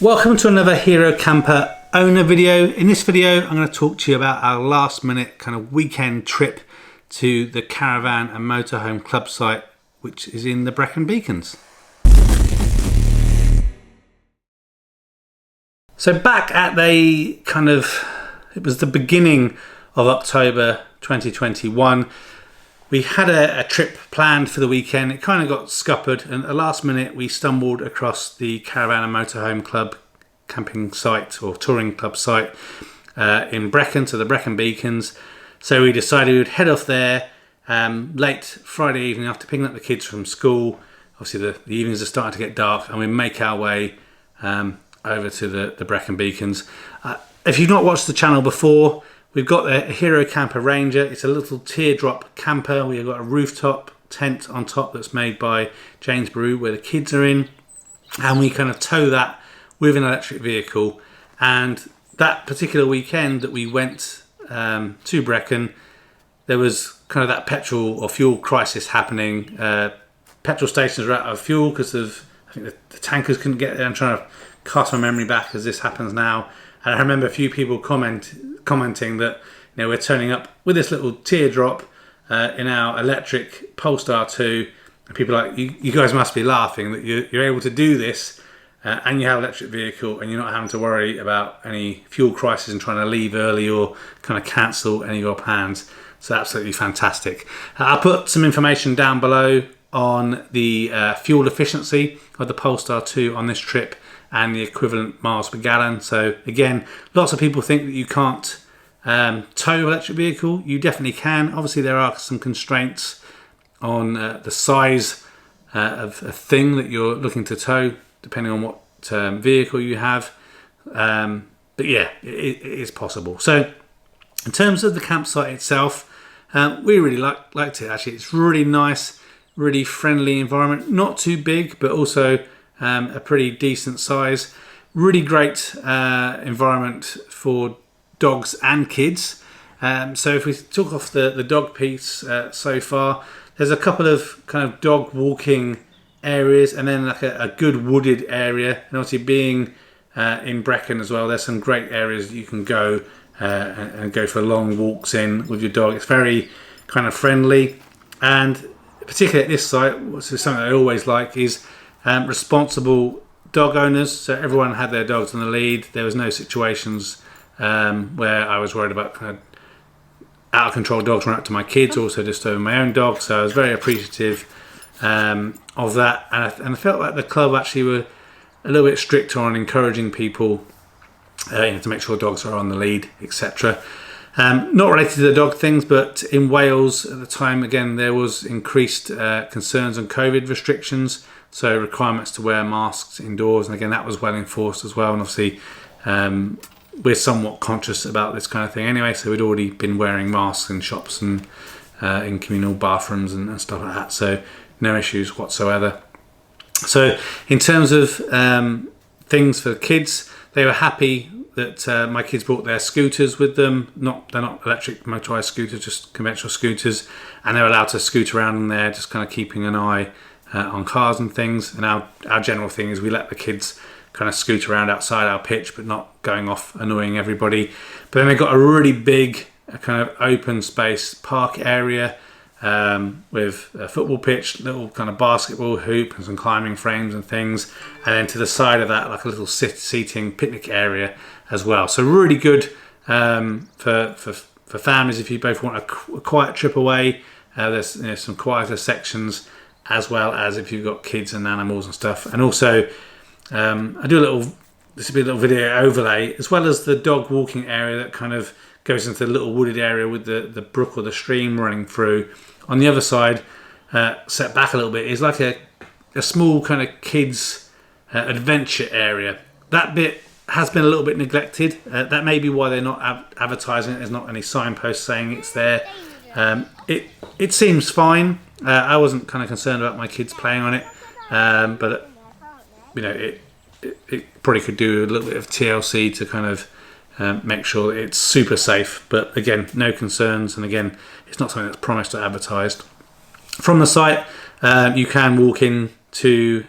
Welcome to another Hero Camper owner video. In this video I'm going to talk to you about our last minute kind of weekend trip to the Caravan and Motorhome Club site, which is in the Brecon Beacons. So back at it was the beginning of October 2021, we had a trip planned for the weekend. It kind of got scuppered, and at the last minute we stumbled across the Caravan and Motorhome Club camping site or touring club site in Brecon, to the Brecon Beacons. So we decided we would head off there late Friday evening after picking up the kids from school. Obviously the evenings are starting to get dark, and we make our way over to the Brecon Beacons. If you've not watched the channel before, we've got a Hero Camper Ranger. It's a little teardrop camper. We've got a rooftop tent on top that's made by James Baru, where the kids are in, and we kind of tow that with an electric vehicle. And that particular weekend that we went to Brecon, there was kind of that petrol or fuel crisis happening. Petrol stations were out of fuel because of, I think the tankers couldn't get there. I'm trying to cast my memory back as this happens now. And I remember a few people commenting that, you know, we're turning up with this little teardrop in our electric Polestar 2, and people are like, you guys must be laughing that you're able to do this and you have an electric vehicle and you're not having to worry about any fuel crisis and trying to leave early or kind of cancel any of your plans. So absolutely fantastic. I'll put some information down below on the fuel efficiency of the Polestar 2 on this trip and the equivalent miles per gallon. So again, lots of people think that you can't tow an electric vehicle. You definitely can. Obviously there are some constraints on the size of a thing that you're looking to tow, depending on what vehicle you have. But yeah, it is possible. So in terms of the campsite itself, we really liked it actually. It's really nice, really friendly environment. Not too big, but also a pretty decent size. Really great environment for dogs and kids. So if we took off the dog piece so far, there's a couple of kind of dog walking areas, and then like a good wooded area. And obviously being in Brecon as well, there's some great areas you can go and go for long walks in with your dog. It's very kind of friendly, and particularly at this site, which is something I always like, is responsible dog owners. So everyone had their dogs on the lead. There was no situations where I was worried about kind of out of control dogs run up to my kids, also disturbing my own dog. So I was very appreciative of that, and I felt like the club actually were a little bit stricter on encouraging people to make sure dogs are on the lead, etc. Not related to the dog things, but in Wales at the time, again, there was increased concerns on COVID restrictions, so requirements to wear masks indoors, and again that was well enforced as well. And obviously we're somewhat conscious about this kind of thing anyway, so we'd already been wearing masks in shops and in communal bathrooms and stuff like that, so no issues whatsoever. So in terms of things for the kids, they were happy that my kids brought their scooters with them. They're not electric motorised scooters, just conventional scooters, and they're allowed to scoot around in there, just kind of keeping an eye on cars and things. And our general thing is we let the kids kind of scoot around outside our pitch, but not going off annoying everybody. But then they've got a really big kind of open space park area with a football pitch, little kind of basketball hoop and some climbing frames and things, and then to the side of that like a little seating picnic area as well. So really good for families if you both want a quiet trip away. There's some quieter sections, as well as if you've got kids and animals and stuff. And also I do this will be a little video overlay, as well as the dog walking area that kind of goes into the little wooded area with the brook or the stream running through. On the other side, set back a little bit, is like a small kind of kids adventure area. That bit has been a little bit neglected. That may be why they're not advertising it. There's not any signposts saying it's there. It seems fine. I wasn't kind of concerned about my kids playing on it, but you know, it probably could do a little bit of TLC to kind of make sure that it's super safe. But again, no concerns, and again, it's not something that's promised or advertised. From the site, you can walk in to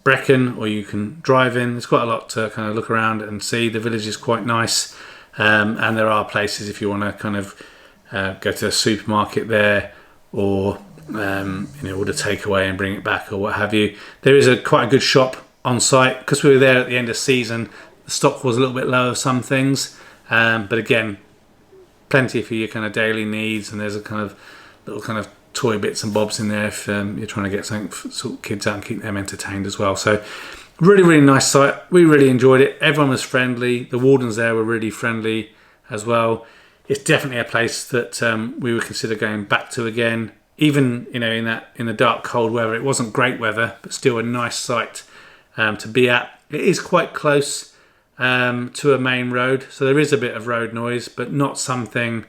Brecon, or you can drive in. There's quite a lot to kind of look around and see. The village is quite nice, and there are places if you want to kind of go to a supermarket there, or order takeaway and bring it back or what have you. There is quite a good shop on site. Because we were there at the end of season, the stock was a little bit low of some things, but again, plenty for your kind of daily needs, and there's a kind of little kind of toy bits and bobs in there if you're trying to get something for sort of kids out and keep them entertained as well. So really nice site. We really enjoyed it. Everyone was friendly. The wardens there were really friendly as well. It's definitely a place that we would consider going back to again. Even in the dark cold weather, it wasn't great weather, but still a nice site to be at. It is quite close to a main road, so there is a bit of road noise, but not something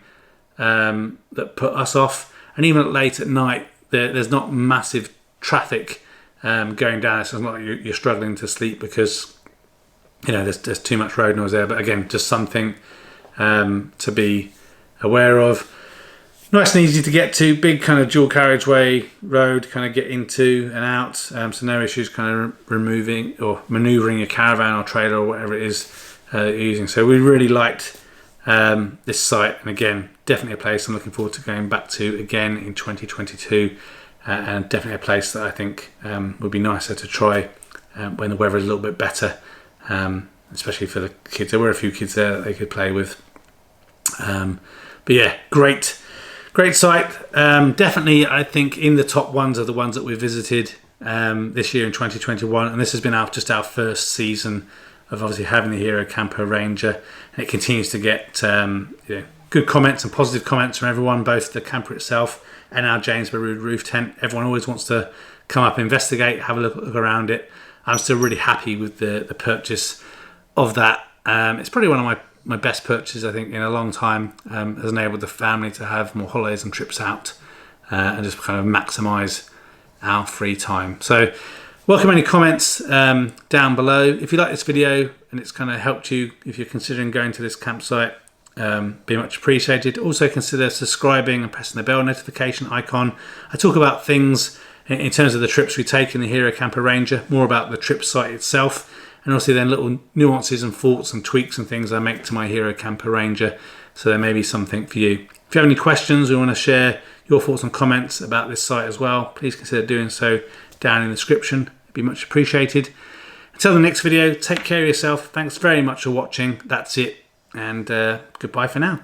that put us off. And even late at night, there's not massive traffic going down. So it's not like you're struggling to sleep because there's too much road noise there. But again, just something to be aware of. Nice and easy to get to, big kind of dual carriageway road, kind of get into and out, so no issues kind of removing or manoeuvring a caravan or trailer or whatever it is you're using. So we really liked this site, and again, definitely a place I'm looking forward to going back to again in 2022, and definitely a place that I think would be nicer to try when the weather is a little bit better, especially for the kids. There were a few kids there that they could play with, but yeah, great site. Definitely, I think in the top ones are the ones that we visited this year in 2021, and this has been our first season of obviously having the Hero Camper Ranger, and it continues to get good comments and positive comments from everyone, both the camper itself and our Jamesbury roof tent. Everyone always wants to come up, investigate, have a look around it. I'm still really happy with the purchase of that. It's probably one of my best purchases, I think, in a long time. Has enabled the family to have more holidays and trips out and just kind of maximise our free time. So welcome any comments down below. If you like this video and it's kind of helped you, if you're considering going to this campsite, be much appreciated. Also consider subscribing and pressing the bell notification icon. I talk about things in terms of the trips we take in the Hero Camper Ranger, more about the trip site itself, and also then little nuances and thoughts and tweaks and things I make to my Hero Camper Ranger. So there may be something for you. If you have any questions or want to share your thoughts and comments about this site as well, please consider doing so down in the description. It'd be much appreciated. Until the next video, take care of yourself. Thanks very much for watching. That's it, and goodbye for now.